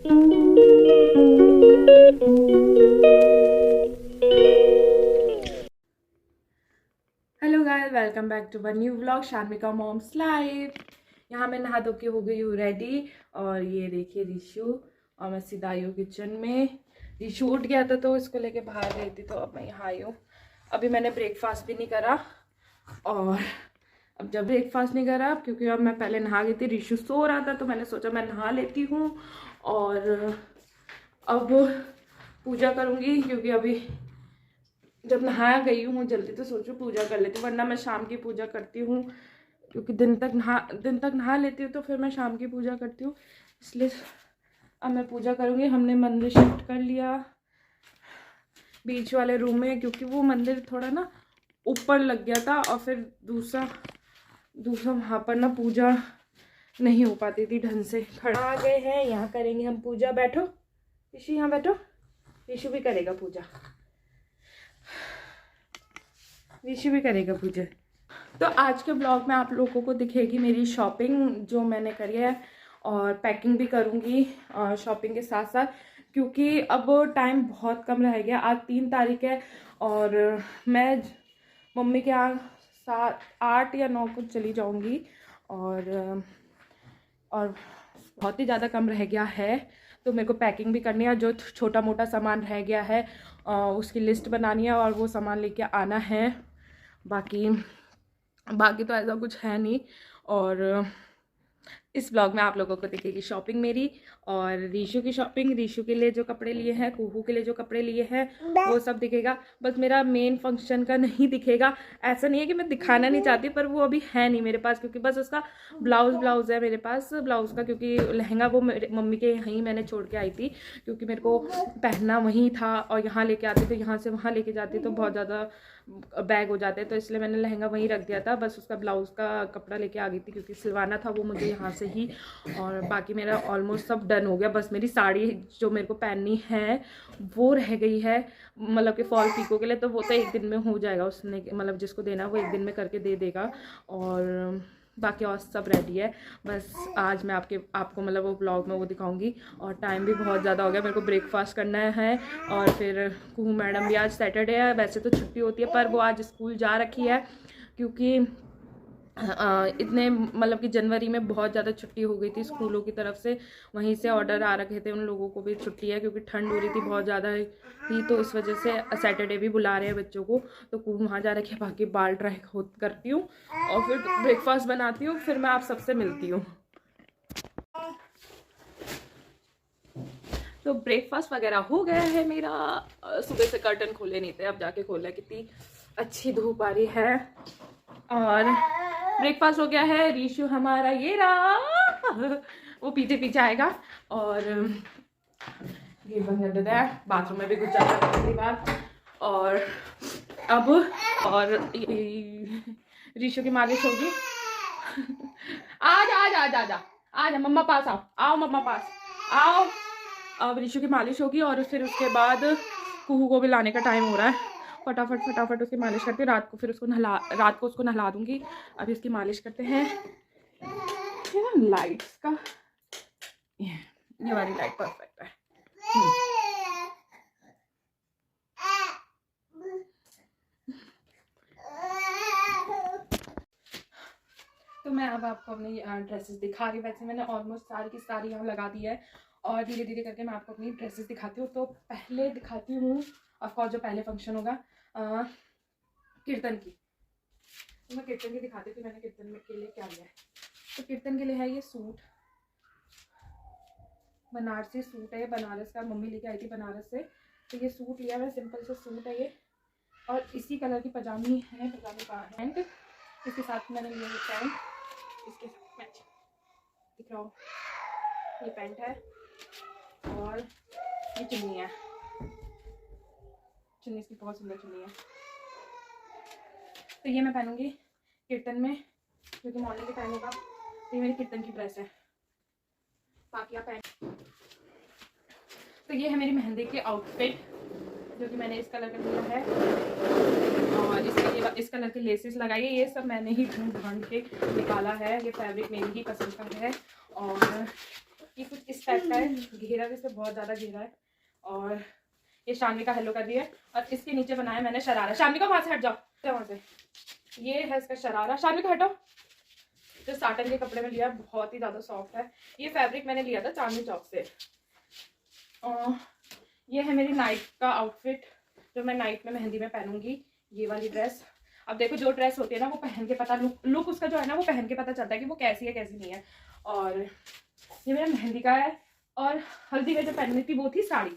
Hello guys, welcome back to one new vlog Sharmika moms life. यहाँ मैं नहा धो के हो गई हूँ रेडी। और ये देखिए रिशु, और मैं सीधा आई हूँ किचन में। रिशु उठ गया था तो इसको लेके बाहर गई थी, तो अब मैं यहाँ आई हूँ। अभी मैंने ब्रेकफास्ट भी नहीं करा, और अब जब ब्रेकफास्ट नहीं करा क्योंकि अब मैं पहले नहा गई थी, रिशु सो रहा था तो मैंने सोचा मैं नहा लेती हूँ और अब पूजा करूँगी। क्योंकि अभी जब नहाया गई हूँ जल्दी तो सोचो पूजा कर लेती हूँ, वरना मैं शाम की पूजा करती हूँ। क्योंकि दिन तक नहा लेती हूँ तो फिर मैं शाम की पूजा करती हूँ, इसलिए अब मैं पूजा करूँगी। हमने मंदिर शिफ्ट कर लिया बीच वाले रूम में, क्योंकि वो मंदिर थोड़ा ना ऊपर लग गया था, और फिर दूसरा वहाँ पर ना पूजा नहीं हो पाती थी ढंग से। खड़ा आ गए हैं, यहाँ करेंगे हम पूजा। बैठो ऋषि, यहाँ बैठो, ऋषि भी करेगा पूजा, ऋषि भी करेगा पूजा। तो आज के ब्लॉग में आप लोगों को दिखेगी मेरी शॉपिंग जो मैंने करी है, और पैकिंग भी करूँगी शॉपिंग के साथ साथ, क्योंकि अब टाइम बहुत कम रह गया। आज 3 तारीख है और मैं मम्मी के यहाँ 8 या 9 को चली जाऊँगी, और बहुत ही ज़्यादा कम रह गया है। तो मेरे को पैकिंग भी करनी है, जो छोटा मोटा सामान रह गया है उसकी लिस्ट बनानी है और वो सामान लेके आना है। बाकी तो ऐसा कुछ है नहीं। और इस ब्लॉग में आप लोगों को दिखेगी शॉपिंग मेरी, और रीशु की शॉपिंग, रीशु के लिए जो कपड़े लिए हैं, कुहू के लिए जो कपड़े लिए हैं, वो सब दिखेगा। बस मेरा मेन फंक्शन का नहीं दिखेगा। ऐसा नहीं है कि मैं दिखाना नहीं चाहती, पर वो अभी है नहीं मेरे पास, क्योंकि बस उसका ब्लाउज़ है मेरे पास ब्लाउज़ का, क्योंकि लहंगा वो मेरे मम्मी के यहीं मैंने छोड़ के आई थी, क्योंकि मेरे को पहनना वहीं था, और यहाँ लेके आती तो यहाँ से वहाँ लेके जाती तो बहुत ज़्यादा बैग हो जाते, तो इसलिए मैंने लहंगा वहीं रख दिया था। बस उसका ब्लाउज़ का कपड़ा लेके आ गई थी, क्योंकि सिलवाना था वो मुझे यहाँ से ही। और बाकी मेरा ऑलमोस्ट सब डन हो गया। बस मेरी साड़ी जो मेरे को पहननी है वो रह गई है, मतलब कि फॉल पीको के लिए, तो वो तो एक दिन में हो जाएगा। उसने मतलब जिसको देना वो एक दिन में करके दे देगा, और बाकी और सब रेडी है। बस आज मैं आपको मतलब वो ब्लॉग में वो दिखाऊंगी। और टाइम भी बहुत ज़्यादा हो गया, मेरे को ब्रेकफास्ट करना है। और फिर कुहू मैडम भी, आज सैटरडे है, वैसे तो छुट्टी होती है, पर वो आज स्कूल जा रखी है, क्योंकि इतने मतलब कि जनवरी में बहुत ज़्यादा छुट्टी हो गई थी स्कूलों की तरफ से। वहीं से ऑर्डर आ रखे थे, उन लोगों को भी छुट्टी है, क्योंकि ठंड हो रही थी बहुत ज़्यादा थी, तो इस वजह से सैटरडे भी बुला रहे हैं बच्चों को। तो वहाँ जा रखे, बाकी बाल ड्राई करती हूँ और फिर ब्रेकफास्ट बनाती हूँ, फिर मैं आप सबसे मिलती हूँ। तो ब्रेकफास्ट वगैरह हो गया है मेरा। सुबह से कर्टन खोले नहीं थे, अब जाके खोला। कितनी अच्छी धूप आ रही है। और ब्रेकफास्ट हो गया है। रीशु हमारा ये रहा, वो पीछे पीछे आएगा। और ये बंद कर देता है, बाथरूम में भी घुस जाता है पहली बार। और अब रीशु की मालिश होगी। आजा मम्मा पास आओ मम्मा पास आओ। अब ऋषु की मालिश होगी, और फिर उसके बाद कुहू को भी लाने का टाइम हो रहा है। फटाफट उसकी मालिश करते, रात को उसको नहला दूंगी। अभी उसकी मालिश करते हैं। ये ना लाइट्स का, ये वाली लाइट परफेक्ट है। तो मैं अब आपको अपनी ड्रेसेस दिखा रही हूँ। वैसे मैंने ऑलमोस्ट सारी की सारी यहाँ लगा दी है, और धीरे धीरे करके मैं आपको अपनी ड्रेसेस दिखाती हूँ। तो पहले दिखाती हूँ ऑफकोर्स जो पहले फंक्शन होगा कीर्तन की। तो मैं कीर्तन की दिखाती हूँ कि मैंने कीर्तन के लिए क्या लिया है। तो कीर्तन के लिए है ये सूट, बनारसी सूट है, बनारस का, मम्मी लेके आई थी बनारस से। तो ये सूट लिया मैं, सिंपल सा सूट है ये, और इसी कलर की पजामी है, पजामी का पैंट। इसके साथ मैंने लिया ये पैंट, इसके साथ मैच दिख रहा हो, ये पैंट है, और ये चुन्नी है। चुन्नी इसकी बहुत सुंदर चुन्नी है। तो ये मैं पहनूंगी कीर्तन में, क्योंकि मॉर्निंग के टाइम होगा। तो ये मेरी कीर्तन की ड्रेस है। बाकी आप पहन। तो ये है मेरी मेहंदी के आउटफिट, जो कि मैंने इस कलर का लिया है, और इसके लिए इस कलर के लेसेस लगाई है। ये सब मैंने ही ढूंढ के निकाला है, ये फैब्रिक मेरी ही पसंद का है। और ये कुछ इस टाइप का है, घेरा भी इसमें बहुत ज़्यादा घेरा है। और ये शानवी का हेलो कर दिया और इसके नीचे बनाया मैंने शरारा। शानवी का वहाँ से हट जाओ, वहाँ से। ये है इसका शरारा। शानवी का हटो। जो साटन के कपड़े में लिया, बहुत ही ज़्यादा सॉफ्ट है। ये फैब्रिक मैंने लिया था चांदनी चौक से। ये है मेरी नाइट का आउटफिट जो मैं नाइट में मेहंदी में पहनूंगी। ये वाली ड्रेस। अब देखो जो ड्रेस होती है ना वो पहन के पता, लुक उसका जो है ना वो पहन के पता चलता है कि वो कैसी है कैसी नहीं है। और ये मेरा मेहंदी का है। और हल्दी में जो पहननी थी वो थी साड़ी।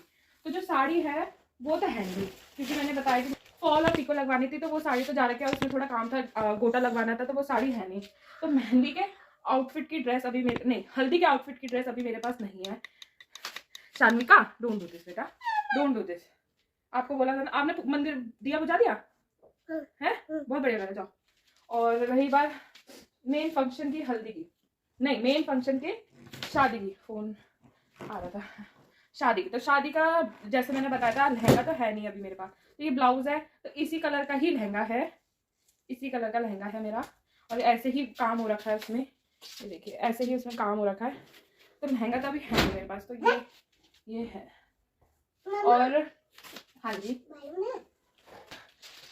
तो जो साड़ी है वो तो है नहीं, क्योंकि मैंने बताया कि फॉल और पिको लगवानी थी, तो वो साड़ी तो जा रखी है, उसमें थोड़ा काम था, गोटा लगवाना था, तो वो साड़ी है नहीं। तो मेहंदी के आउटफिट की ड्रेस अभी मेरे नहीं, हल्दी के आउटफिट की ड्रेस अभी मेरे पास नहीं है। शान्विका डोंट डू दिस बेटा, डोंट डू दिस। आपको बोला था ना, आपने मंदिर दिया बुझा दिया है, बहुत बढ़िया लगा। जाओ। और रही बात मेन फंक्शन की, हल्दी की नहीं, मेन फंक्शन के शादी की, फोन आ रहा था, शादी की। तो शादी का जैसे मैंने बताया था, लहंगा तो है नहीं अभी मेरे पास। तो ये ब्लाउज है, तो इसी कलर का ही लहंगा है, इसी कलर का लहंगा है मेरा। और ऐसे ही काम हो रखा है उसमें, ये देखिए ऐसे ही उसमें काम हो रखा है। तो लहंगा तो अभी है नहीं मेरे पास। तो ये है। और हाँ जी,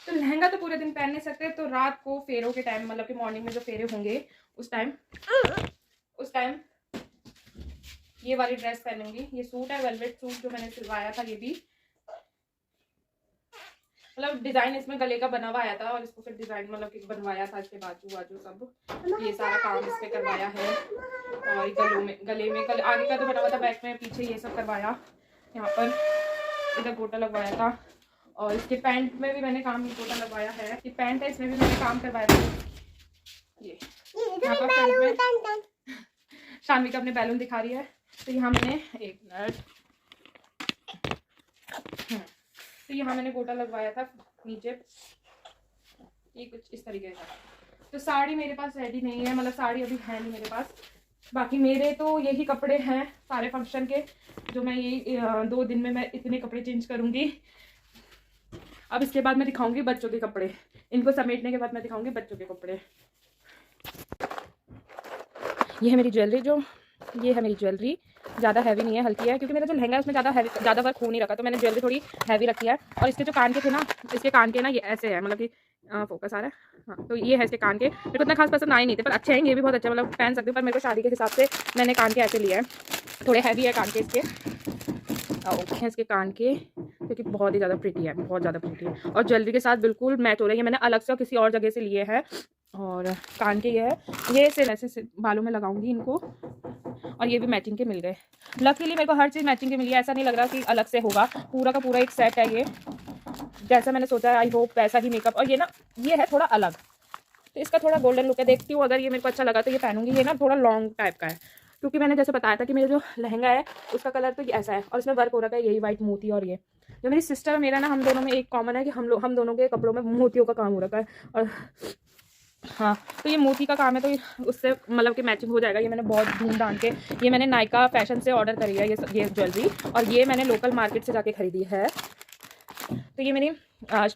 तो लहंगा तो पूरे दिन पहन नहीं सकते, तो रात को फेरों के टाइम, मतलब कि मॉर्निंग में जो फेरे होंगे उस टाइम ये वाली ड्रेस पहनूंगी। ये सूट है, वेलवेट सूट जो मैंने सिलवाया था। ये भी मतलब डिजाइन इसमें गले का बना हुआ आया था, और इसको फिर डिजाइन मतलब कि बनवाया था, इसके बाजू वाजू सब ये सारा काम इस पे करवाया है। और गले में आगे का तो बना हुआ था, बैक में, पीछे ये सब करवाया। यहाँ पर इधर गोटा लगवाया था। और इसके पैंट में भी मैंने काम गोटा लगवाया है। ये पैंट है, इसमें भी मैंने काम करवाया था। ये यहाँ पर शानवी का अपने बैलून दिखा रही है। तो यहाँ मैंने एक मिनट, तो यहाँ मैंने गोटा लगवाया था नीचे, ये कुछ इस तरीके का। तो साड़ी मेरे पास रेडी नहीं है, मतलब साड़ी अभी है नहीं मेरे पास। बाकी मेरे तो यही कपड़े हैं सारे फंक्शन के, जो मैं ये 2 दिन में मैं इतने कपड़े चेंज करूंगी। अब इसके बाद मैं दिखाऊंगी बच्चों के कपड़े, इनको समेटने के बाद मैं दिखाऊंगी बच्चों के कपड़े। ये है मेरी ज्वेलरी, ये है मेरी ज्वेलरी। ज़्यादा हैवी नहीं है, हल्की है, क्योंकि मेरा जो लहंगा है उसमें ज़्यादा वर्क हो नहीं रखा, तो मैंने ज्वेलरी थोड़ी हैवी रखी है। और इसके जो कान के थे ना, इसके कान के ना ये ऐसे है, मतलब कि फोकस आ रहा है, हाँ। तो ये है इसके कान के, मेरे को इतना खास पसंद आए नहीं थे, पर अच्छे हैं, ये भी बहुत अच्छे, मतलब पहन सकते हो। पर मेरे को शादी के हिसाब से मैंने कान के ऐसे लिए हैं, थोड़े हैवी है कान के इसके, ओके हैं इसके कान के, क्योंकि बहुत ही ज़्यादा प्रिटी है, बहुत ज़्यादा प्रिटी है। और ज्वेलरी के साथ बिल्कुल मैच हो रही है। मैंने अलग से किसी और जगह से लिए हैं। और कान के ये है, ये सिर्फ ऐसे बालों में लगाऊंगी इनको। और ये भी मैचिंग के मिल गए। लकीली मेरे को हर चीज़ मैचिंग के मिली है, ऐसा नहीं लग रहा कि अलग से होगा, पूरा का पूरा एक सेट है ये, जैसा मैंने सोचा है। आई होप वैसा ही मेकअप। और ये ना, ये है थोड़ा अलग, तो इसका थोड़ा गोल्डन लुक है। देखती हूँ, अगर ये मेरे को अच्छा लगा तो ये पहनूंगी। ये ना थोड़ा लॉन्ग टाइप का है, क्योंकि मैंने जैसे बताया था कि मेरा जो लहंगा है उसका कलर तो ऐसा है, और इसमें वर्क हो रखा है यही वाइट मोती। और ये जो मेरी सिस्टर है, मेरा ना, हम दोनों में एक कॉमन है कि हम दोनों के कपड़ों में मोतियों का काम हो रखा है। और हाँ, तो ये मोती का काम है, तो उससे मतलब कि मैचिंग हो जाएगा। ये मैंने बहुत धूमधाम के, ये मैंने नायका फैशन से ऑर्डर करी है ये ज्वेलरी, और ये मैंने लोकल मार्केट से जाके खरीदी है। तो ये मेरी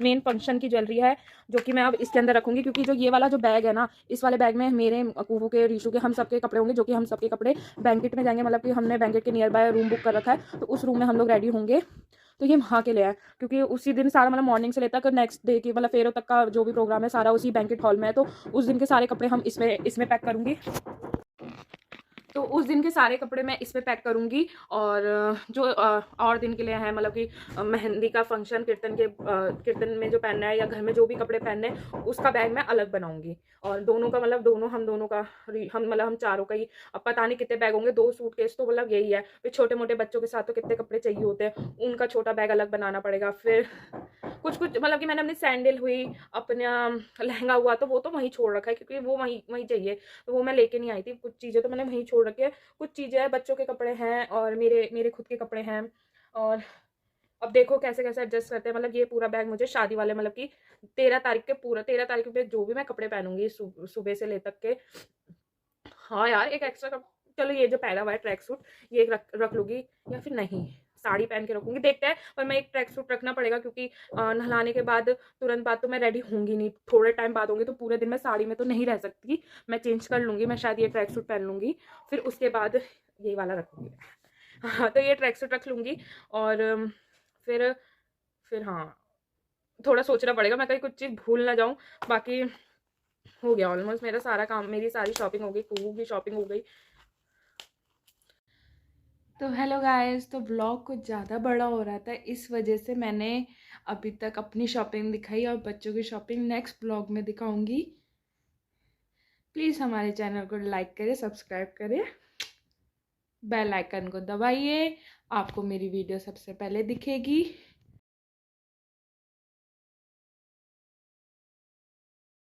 मेन फंक्शन की ज्वेलरी है, जो कि मैं अब इसके अंदर रखूंगी, क्योंकि जो ये वाला जो बैग है ना, इस वाले बैग में मेरे, कुहू के, रीशू के, हम सबके कपड़े होंगे, जो कि हम सबके कपड़े बैंकेट में जाएंगे, मतलब कि हमने बैंकेट के नियर बाय रूम बुक कर रखा है, तो उस रूम में हम लोग रेडी होंगे। तो ये वहाँ के लिए है, क्योंकि उसी दिन सारा, मतलब मॉर्निंग से लेकर नेक्स्ट डे की, मतलब फेरों तक का जो भी प्रोग्राम है सारा उसी बैंकेट हॉल में है। तो उस दिन के सारे कपड़े हम इसमें पैक करूँगी। तो उस दिन के सारे कपड़े मैं इसमें पैक करूँगी। और जो और दिन के लिए है, मतलब कि मेहंदी का फंक्शन, कीर्तन में जो पहनना है, या घर में जो भी कपड़े पहनने हैं, उसका बैग मैं अलग बनाऊँगी। और दोनों का, मतलब हम दोनों का, हम चारों का ही, अब पता नहीं कितने बैग होंगे, 2 सूटकेस तो मतलब यही है। फिर छोटे मोटे बच्चों के साथ तो कितने कपड़े चाहिए होते हैं, उनका छोटा बैग अलग बनाना पड़ेगा। फिर कुछ मतलब कि मैंने अपनी सैंडल हुई, अपना लहंगा हुआ, तो वो तो वहीं छोड़ रखा है, क्योंकि वो वहीं चाहिए, तो वो मैं लेके नहीं आई थी। कुछ चीज़ें तो मैंने वहीं छोड़ रखी है, कुछ चीज़ें बच्चों के कपड़े हैं, और मेरे खुद के कपड़े हैं। और अब देखो कैसे कैसे एडजस्ट करते हैं। मतलब ये पूरा बैग मुझे शादी वाले, मतलब कि 13 तारीख के, पूरा 13 तारीख पे जो भी मैं कपड़े पहनूंगी सुबह से ले तक के। हाँ यार, एक एक्स्ट्रा चलो, ये जो पहना हुआ है ट्रैक सूट, ये एक रख लूँगी, या फिर नहीं, साड़ी पहन के रखूँगी, देखते हैं। पर मैं एक ट्रैक सूट रखना पड़ेगा, क्योंकि नहलाने के बाद तुरंत बाद तो मैं रेडी होंगी नहीं, थोड़े टाइम बाद होंगी, तो पूरे दिन मैं साड़ी में तो नहीं रह सकती, मैं चेंज कर लूँगी। मैं शायद ये ट्रैक सूट पहन लूँगी, फिर उसके बाद यही वाला रखूँगी। हाँ, तो ये ट्रैक सूट रख लूँगी। और फिर हाँ, थोड़ा सोचना पड़ेगा, मैं कहीं कुछ चीज़ भूल ना जाऊँ। बाकी हो गया ऑलमोस्ट मेरा सारा काम, मेरी सारी शॉपिंग हो गई, कुहू की शॉपिंग हो गई। तो हेलो गाइस, तो ब्लॉग कुछ ज़्यादा बड़ा हो रहा था, इस वजह से मैंने अभी तक अपनी शॉपिंग दिखाई और बच्चों की शॉपिंग नेक्स्ट ब्लॉग में दिखाऊंगी। प्लीज़ हमारे चैनल को लाइक करें, सब्सक्राइब करें, बेल आइकन को दबाइए, आपको मेरी वीडियो सबसे पहले दिखेगी।